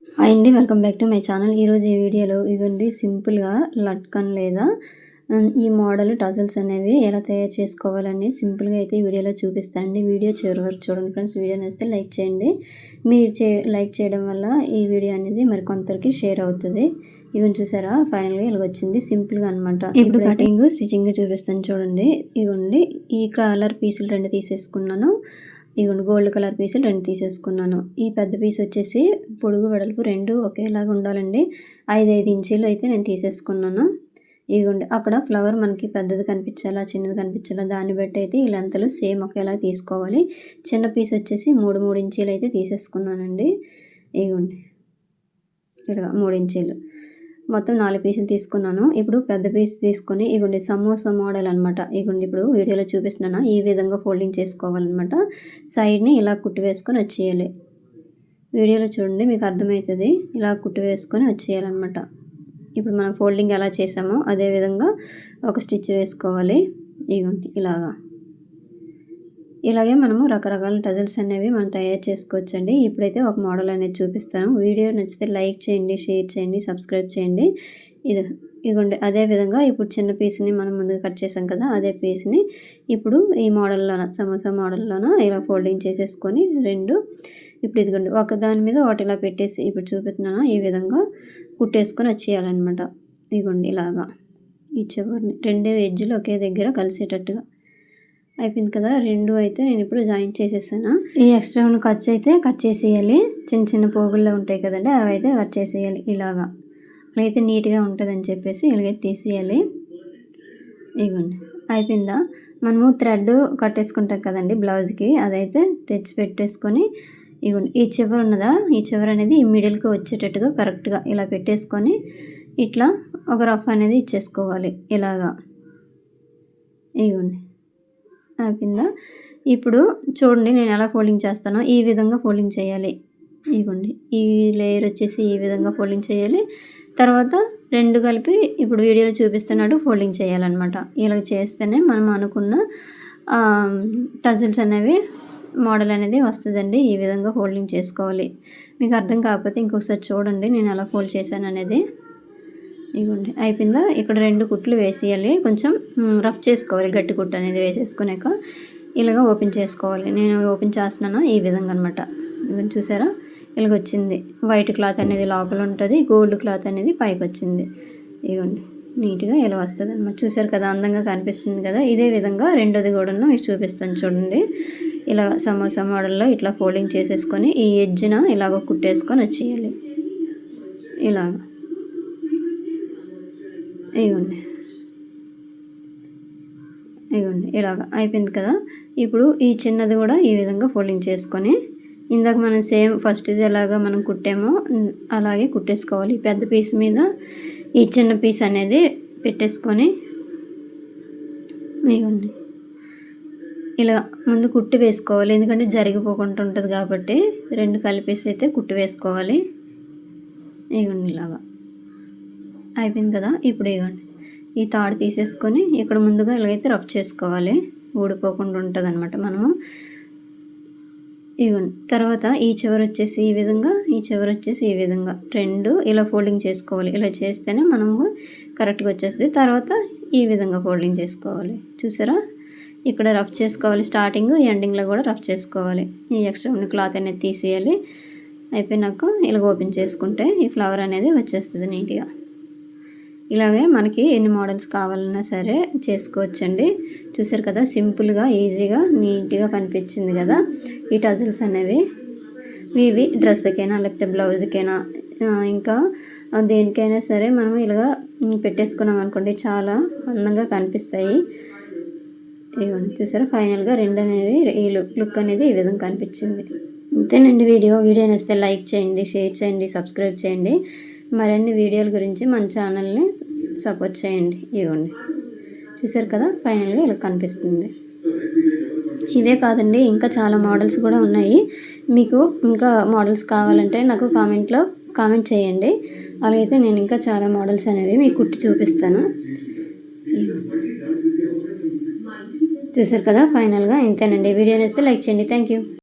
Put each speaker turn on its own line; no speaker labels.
Hi అండి. Welcome back to my channel. ఈరోజు ఈ వీడియోలో ఇగోండి సింపుల్‌గా లట్కన్ లేదా ఈ మోడల్ టజల్స్ అనేవి ఎలా తయారు చేసుకోవాలని సింపుల్‌గా అయితే ఈ వీడియోలో చూపిస్తానండి. వీడియో చివరి వరకు చూడండి ఫ్రెండ్స్. వీడియో నచ్చితే లైక్ చేయండి. మీరు లైక్ చేయడం వల్ల ఈ వీడియో అనేది మరికొందరికి షేర్ అవుతుంది. ఇగోండి చూసారా ఫైనల్‌గా ఇలాగొచ్చింది సింపుల్‌గా అనమాట. ఇప్పుడు కటింగ్ స్టిచ్చింగ్ చూపిస్తాను చూడండి. ఇగోండి ఈ కలర్ పీసులు 2 తీసేసుకున్నాను. ఇగోండి గోల్డ్ కలర్ పీసులు 2 తీసేసుకున్నాను. ఈ పెద్ద పీస్ వచ్చేసి పొడుగు వెడల్పు 2 ఒకేలాగా ఉండాలండి. 5 ఇంచీలు అయితే నేను తీసేసుకున్నాను. ఇగోండి అక్కడ ఫ్లవర్ మనకి పెద్దది కనిపించాలా చిన్నది కనిపించాలా దాన్ని బట్టి అయితే ఈ లెంతలు సేమ్ ఒకేలా తీసుకోవాలి. చిన్న పీస్ వచ్చేసి 3 ఇంచీలు అయితే తీసేసుకున్నానండి. ఇగోండి ఇలా 3 ఇంచీలు మొత్తం 4 పీసులు తీసుకున్నాను. ఇప్పుడు పెద్ద పీస్ తీసుకొని ఇగోండి సమోసా మోడల్ అనమాట. ఇగోండి ఇప్పుడు వీడియోలో చూపిస్తున్నాను ఈ విధంగా ఫోల్డింగ్ చేసుకోవాలన్నమాట. సైడ్ని ఇలా కుట్టి వేసుకొని వచ్చేయాలి. వీడియోలో చూడండి మీకు అర్థమవుతుంది. ఇలా కుట్టి వేసుకొని వచ్చేయాలన్నమాట. ఇప్పుడు మనం ఫోల్డింగ్ ఎలా చేసామో అదే విధంగా ఒక స్టిచ్ వేసుకోవాలి. ఇగోండి ఇలాగే మనము రకరకాల టజల్స్ అనేవి మనం తయారు చేసుకోవచ్చండి. ఇప్పుడైతే ఒక మోడల్ అనేది చూపిస్తాను. వీడియో నచ్చితే లైక్ చేయండి, షేర్ చేయండి, సబ్స్క్రైబ్ చేయండి. ఇగోండి అదే విధంగా ఇప్పుడు చిన్న పీస్ని మనం ముందుగా కట్ చేసాం కదా అదే పీస్ని ఇప్పుడు ఈ మోడల్లోన సమోసా మోడల్లోన ఇలా ఫోల్డింగ్ చేసేసుకొని 2 ఇప్పుడు ఇదిగోండి ఒక దాని మీద ఒకటి ఇలా పెట్టేసి ఇప్పుడు చూపిస్తున్నాను ఈ విధంగా కుట్టేసుకొని వచ్చేయాలన్నమాట. ఇగోండి ఇలాగా ఈ చివరిని 2 ఎడ్జ్లు ఒకే దగ్గర కలిసేటట్టుగా అయిపోయింది కదా. 2 అయితే నేను ఇప్పుడు జాయిన్ చేసేసాను. ఈ ఎక్స్ట్రా ఉన్న ఖర్చు అయితే కట్ చేసేయాలి. చిన్న చిన్న పోగుల్లో ఉంటాయి కదండి అవి అయితే కట్ చేసేయాలి. ఇలాగా అయితే నీట్గా ఉంటుందని చెప్పేసి ఇలాగైతే తీసేయాలి. ఇగోండి అయిపోయిందా. మనము థ్రెడ్ కట్టేసుకుంటాం కదండి బ్లౌజ్కి అదైతే తెచ్చి పెట్టేసుకొని ఇగోండి ఈ చివరి ఉన్నదా ఈ చివరి అనేది ఈ మిడిల్కి వచ్చేటట్టుగా కరెక్ట్గా ఇలా పెట్టేసుకొని ఇట్లా ఒక రఫ్ అనేది ఇచ్చేసుకోవాలి. ఇలాగా ఇగోండి అయిపోయిందా. ఇప్పుడు చూడండి నేను ఎలా ఫోల్డింగ్ చేస్తానో ఈ విధంగా ఫోల్డింగ్ చేయాలి. ఇగోండి ఈ లేయర్ వచ్చేసి ఈ విధంగా ఫోల్డింగ్ చేయాలి. తర్వాత 2 కలిపి ఇప్పుడు వీడియోలో చూపిస్తున్నట్టు ఫోల్డింగ్ చేయాలన్నమాట. ఇలా చేస్తేనే మనం అనుకున్న టజల్స్ అనేవి మోడల్ అనేది వస్తుందండి. ఈ విధంగా ఫోల్డింగ్ చేసుకోవాలి. మీకు అర్థం కాకపోతే ఇంకొకసారి చూడండి నేను ఎలా ఫోల్డ్ చేశాను అనేది. ఇగోండి అయిపోయిందా. ఇక్కడ 2 కుట్లు వేసేయాలి. కొంచెం రఫ్ చేసుకోవాలి. గట్టి కుట్టు అనేది వేసేసుకున్నాక ఇలాగ ఓపెన్ చేసుకోవాలి. నేను ఓపెన్ చేస్తున్నాను ఈ విధంగా అనమాట. ఇదిగోండి చూసారా ఇలాగ వచ్చింది. వైట్ క్లాత్ అనేది లోపల ఉంటుంది, గోల్డ్ క్లాత్ అనేది పైకి వచ్చింది. ఇగోండి నీట్గా ఇలా వస్తుంది అనమాట. చూసారు కదా అందంగా కనిపిస్తుంది కదా. ఇదే విధంగా రెండోది కూడా మీకు చూపిస్తాను చూడండి. ఇలా సమోసా మోడల్లో ఇట్లా ఫోల్డింగ్ చేసేసుకొని ఈ ఎడ్జ్న ఇలాగ కుట్టేసుకొని వచ్చేయాలి. ఇలాగ ఇగోండి ఇలాగ అయిపోయింది కదా. ఇప్పుడు ఈ చిన్నది కూడా ఈ విధంగా ఫోల్డింగ్ చేసుకొని ఇందాక మనం సేమ్ ఫస్ట్ ఇది ఎలాగా మనం కుట్టామో అలాగే కుట్టేసుకోవాలి. పెద్ద పీస్ మీద ఈ చిన్న పీస్ అనేది పెట్టేసుకొని ఇగోండి ఇలా ముందు కుట్టి వేసుకోవాలి. ఎందుకంటే జరిగిపోకుండా ఉంటుంది కాబట్టి 2 కలిపేసి అయితే కుట్టి వేసుకోవాలి. ఇగోండి ఇలాగా అయిపోయింది కదా. ఇప్పుడు ఇగోండి ఈ తాడు తీసేసుకొని ఇక్కడ ముందుగా ఇలాగైతే రఫ్ చేసుకోవాలి. ఊడిపోకుండా ఉంటుంది అనమాట. మనము ఇగోండి తర్వాత ఈ చివరి వచ్చేసి ఈ విధంగా ఈ చివరి వచ్చేసి ఈ విధంగా 2 ఇలా ఫోల్డింగ్ చేసుకోవాలి. ఇలా చేస్తేనే మనము కరెక్ట్గా వచ్చేస్తుంది. తర్వాత ఈ విధంగా ఫోల్డింగ్ చేసుకోవాలి. చూసారా ఇక్కడ రఫ్ చేసుకోవాలి. స్టార్టింగ్ ఎండింగ్లో కూడా రఫ్ చేసుకోవాలి. ఈ ఎక్స్ట్రా ఉన్న క్లాత్ అనేది తీసేయాలి. అయిపోయినాక ఇలా ఓపెన్ చేసుకుంటే ఈ ఫ్లవర్ అనేది వచ్చేస్తుంది నీట్గా. ఇలాగే మనకి ఎన్ని మోడల్స్ కావాలన్నా సరే చేసుకోవచ్చండి. చూసారు కదా సింపుల్గా ఈజీగా నీట్గా కనిపించింది కదా ఈ టజల్స్ అనేవి. ఇవి డ్రెస్కైనా లేకపోతే బ్లౌజ్కైనా ఇంకా దేనికైనా సరే మనం ఇలాగా పెట్టేసుకున్నాం అనుకోండి చాలా అందంగా కనిపిస్తాయి. ఇవన్నీ చూసారా ఫైనల్గా 2 అనేవి ఈ లుక్ అనేది ఈ విధంగా కనిపించింది. అంతేనండి. వీడియో నచ్చితే లైక్ చేయండి, షేర్ చేయండి, సబ్స్క్రైబ్ చేయండి. మరిన్ని వీడియోల గురించి మన ఛానల్ని సపోర్ట్ చేయండి. ఇవ్వండి చూసారు కదా ఫైనల్గా ఇలా కనిపిస్తుంది. ఇవే కాదండి ఇంకా చాలా మోడల్స్ కూడా ఉన్నాయి. మీకు ఇంకా మోడల్స్ కావాలంటే నాకు కామెంట్ చేయండి. అలాగైతే నేను ఇంకా చాలా మోడల్స్ అనేవి మీకు కుట్టి చూపిస్తాను. చూసారు కదా ఫైనల్గా ఇంతేనండి. వీడియో నచ్చితే లైక్ చేయండి. Thank you.